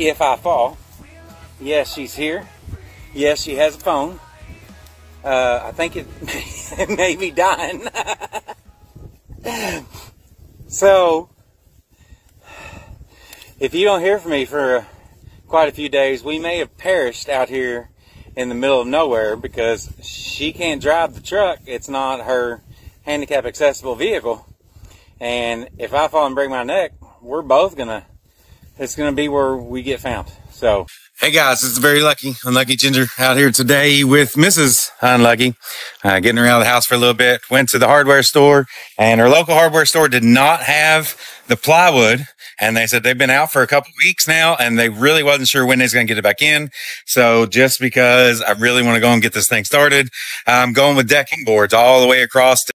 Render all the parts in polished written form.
if I fall. Yes, she's here. Yes, she has a phone. I think it may be dying. So, if you don't hear from me for quite a few days, we may have perished out here in the middle of nowhere because she can't drive the truck. It's not her handicap accessible vehicle. And if I fall and break my neck, we're both it's gonna be where we get found. So, hey guys, this is Very Lucky, Unlucky Ginger out here today with Mrs. Unlucky, getting her out of the house for a little bit. Went to the hardware store, and her local hardware store did not have the plywood, and they said they've been out for a couple weeks now, and they really wasn't sure when they're going to get it back in. So just because I really want to go and get this thing started, I'm going with decking boards all the way across.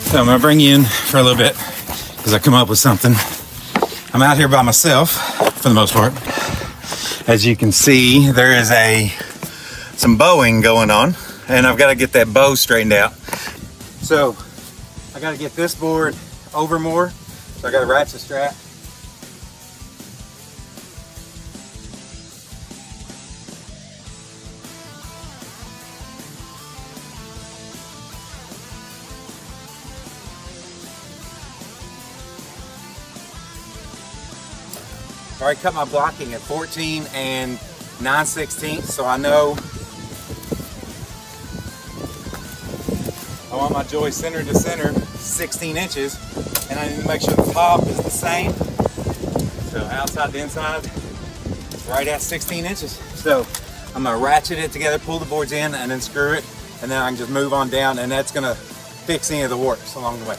So I'm gonna bring you in for a little bit because I come up with something. I'm out here by myself for the most part. As you can see, there is some bowing going on, and I've got to get that bow straightened out. So I got to get this board over more. So I got a ratchet strap. I already cut my blocking at 14 and 9/16, so I know I want my joist center to center 16 inches, and I need to make sure the top is the same. So outside to inside, it's right at 16 inches. So I'm gonna ratchet it together, pull the boards in, and then screw it, and then I can just move on down, and that's gonna fix any of the warps along the way.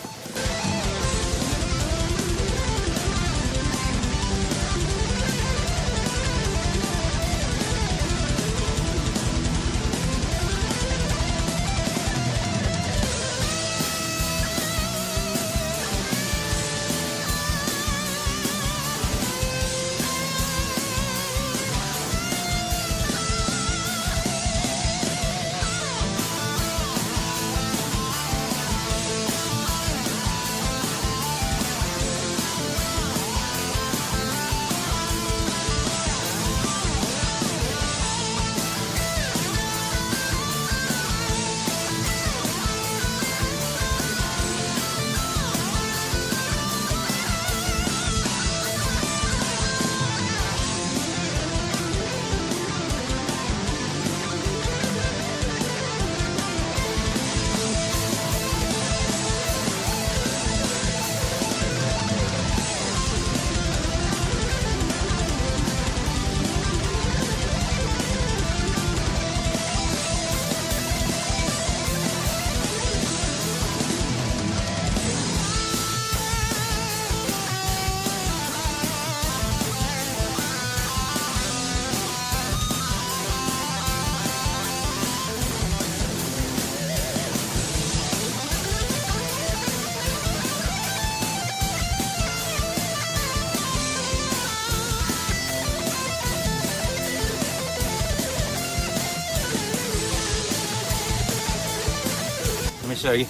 Let me show you.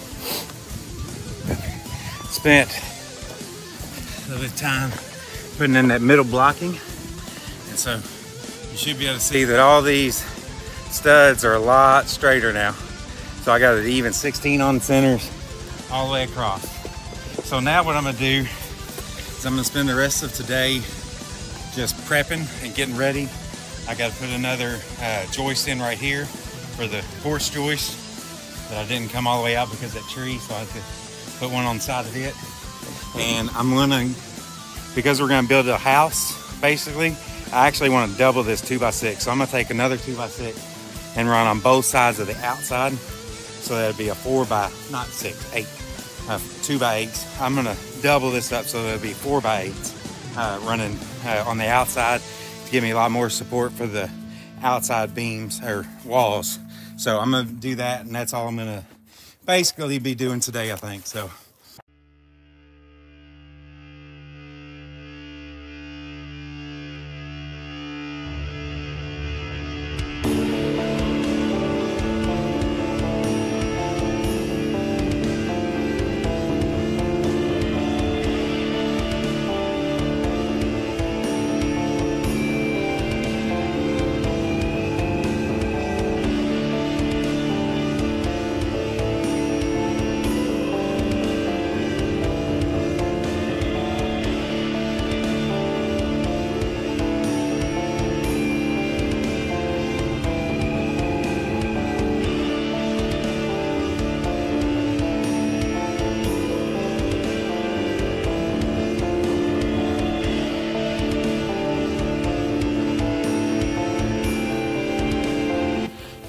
Spent a little bit of time putting in that middle blocking, and so you should be able to see that all these studs are a lot straighter now. So I got it even 16 on the centers all the way across. So now what I'm gonna do is I'm gonna spend the rest of today just prepping and getting ready. I got to put another joist in right here for the horse joist that I didn't come all the way out because of that tree, so I had to put one on the side of it. And I'm gonna, because we're gonna build a house, basically, I actually want to double this 2x6. So I'm gonna take another 2x6 and run on both sides of the outside. So that'd be a 2x8s. I'm gonna double this up so that'll be 4x8s running on the outside to give me a lot more support for the outside beams or walls. So I'm gonna do that, and that's all I'm gonna basically be doing today, I think. So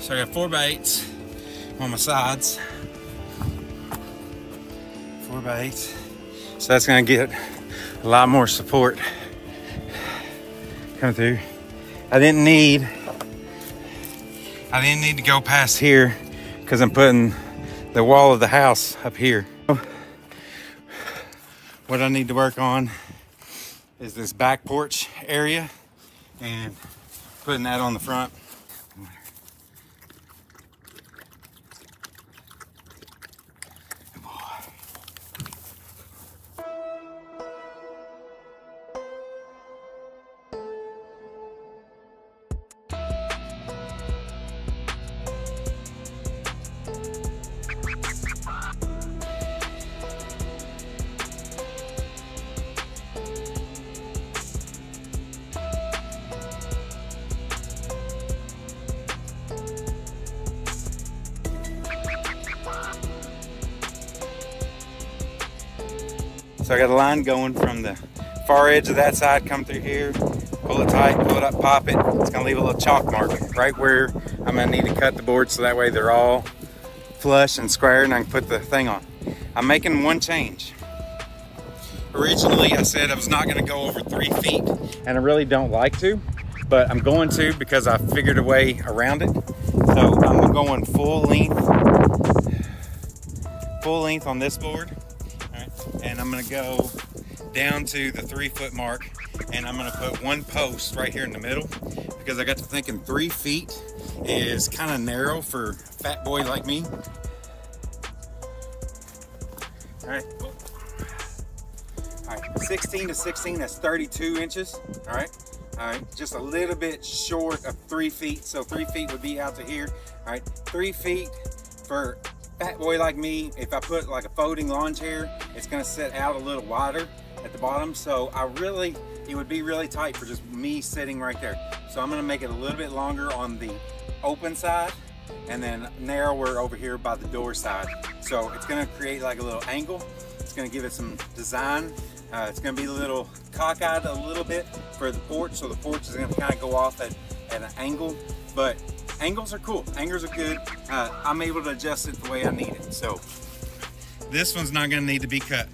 So I got 4x8s on my sides. 4x8s. So that's gonna get a lot more support coming through. I didn't need to go past here because I'm putting the wall of the house up here. What I need to work on is this back porch area and putting that on the front. So I got a line going from the far edge of that side, come through here, pull it tight, pull it up, pop it. It's gonna leave a little chalk mark right where I'm gonna need to cut the board so that way they're all flush and square and I can put the thing on. I'm making one change. Originally I said I was not gonna go over 3 feet and I really don't like to, but I'm going to because I figured a way around it. So I'm going full length on this board. And I'm gonna go down to the 3 foot mark and I'm gonna put one post right here in the middle because I got to thinking 3 feet is kind of narrow for a fat boy like me. All right, 16 to 16, that's 32 inches. All right, just a little bit short of 3 feet. So 3 feet would be out to here. All right, 3 feet for fat boy like me. If I put like a folding lawn chair, it's gonna sit out a little wider at the bottom. So it would be really tight for just me sitting right there. So I'm gonna make it a little bit longer on the open side and then narrower over here by the door side. So it's gonna create like a little angle. It's gonna give it some design. It's gonna be a little cockeyed a little bit for the porch. So the porch is gonna kind of go off at an angle, but angles are cool. Angles are good. I'm able to adjust it the way I need it. So this one's not going to need to be cut.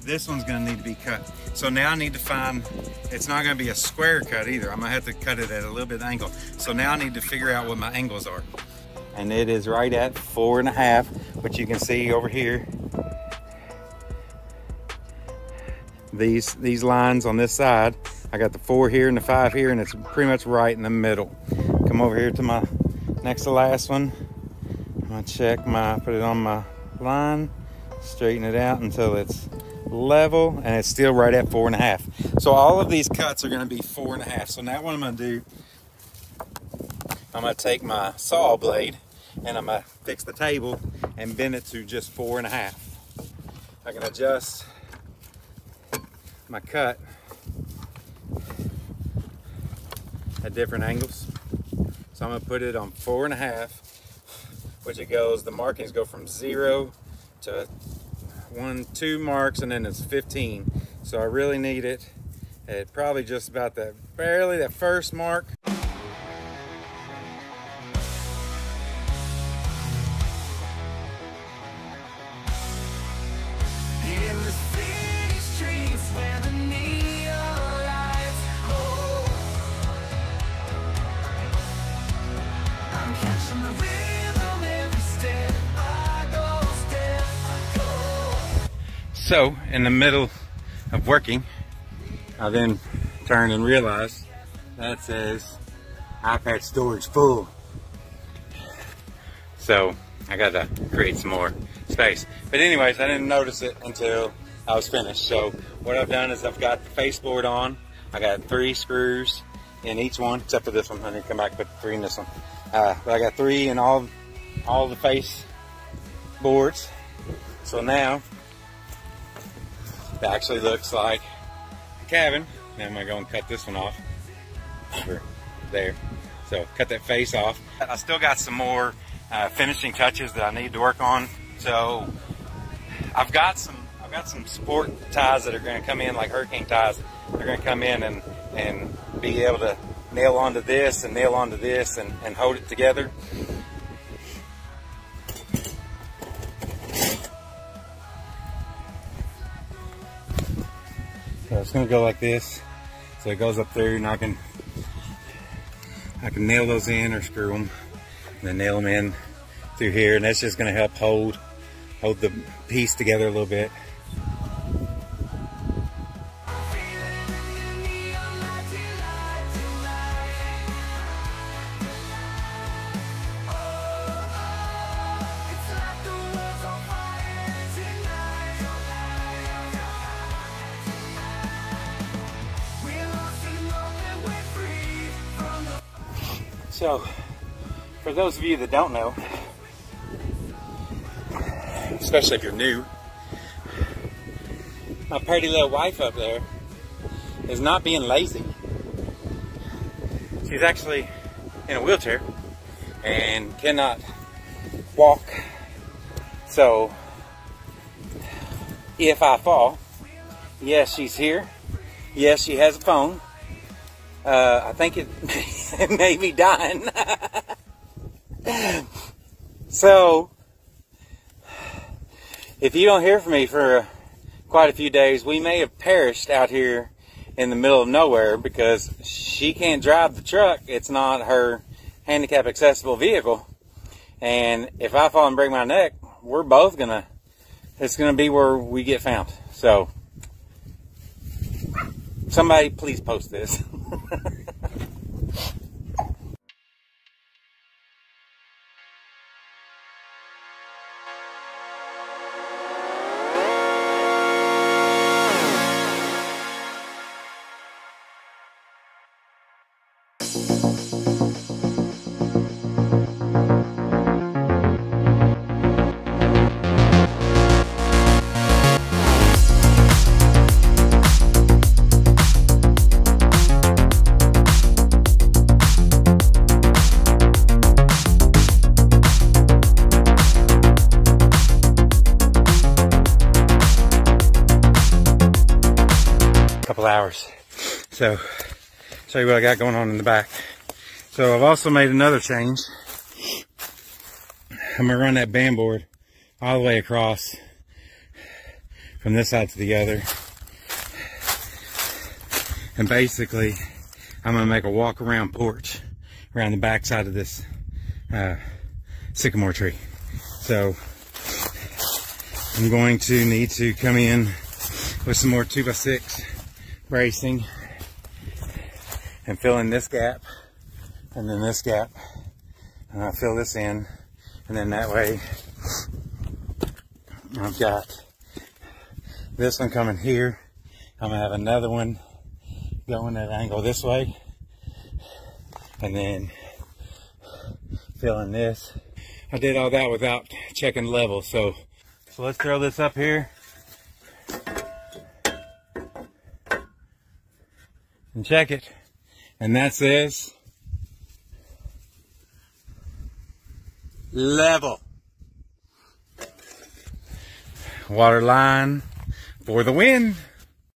This one's going to need to be cut. So now I need to find, it's not going to be a square cut either. I'm going to have to cut it at a little bit angle. So now I need to figure out what my angles are. And it is right at 4.5, which you can see over here. These lines on this side, I got the 4 here and the 5 here, and it's pretty much right in the middle. Come over here to my next to last one. I'm gonna check put it on my line, straighten it out until it's level, and it's still right at 4.5. So all of these cuts are gonna be 4.5. So now what I'm gonna do, I'm gonna take my saw blade and I'm gonna fix the table and bend it to just 4.5. I can adjust my cut at different angles. So I'm gonna put it on 4.5, which it goes, the markings go from 0 to 1, 2 marks, and then it's 15. So I really need it at probably just about barely that first mark. So in the middle of working, I then turned and realized that says iPad storage full. So I gotta create some more space. But anyways, I didn't notice it until I was finished. So what I've done is I've got the face board on. I got 3 screws in each one, except for this one. I need to come back and put 3 in this one. But I got 3 in all the face boards. So now it actually looks like a cabin. Now I'm gonna go and cut this one off over there. So cut that face off. I still got some more finishing touches that I need to work on. So I've got some support ties that are going to come in, like hurricane ties. They're going to come in and be able to nail onto this and nail onto this and hold it together. gonna go like this. So it goes up through, and I can nail those in or screw them, and then nail them in through here, and that's just gonna help hold the piece together a little bit. So, for those of you that don't know, especially if you're new, my pretty little wife up there is not being lazy. She's actually in a wheelchair and cannot walk. So, if I fall, yes, she's here. Yes, she has a phone. I think it may be dying. So, if you don't hear from me for quite a few days, we may have perished out here in the middle of nowhere because she can't drive the truck. It's not her handicap accessible vehicle. And if I fall and break my neck, we're both it's gonna be where we get found. So, somebody please post this. Hours. So, show you what I got going on in the back. So I've also made another change. I'm gonna run that band board all the way across from this side to the other. And basically, I'm gonna make a walk around porch around the back side of this sycamore tree. So I'm going to need to come in with some more 2x6 bracing and fill in this gap and then this gap, and I'll fill this in, and then that way I've got this one coming here. I'm gonna have another one going at an angle this way, and then fill in this. I did all that without checking level, so let's throw this up here and check it, and that says level. Water line for the win.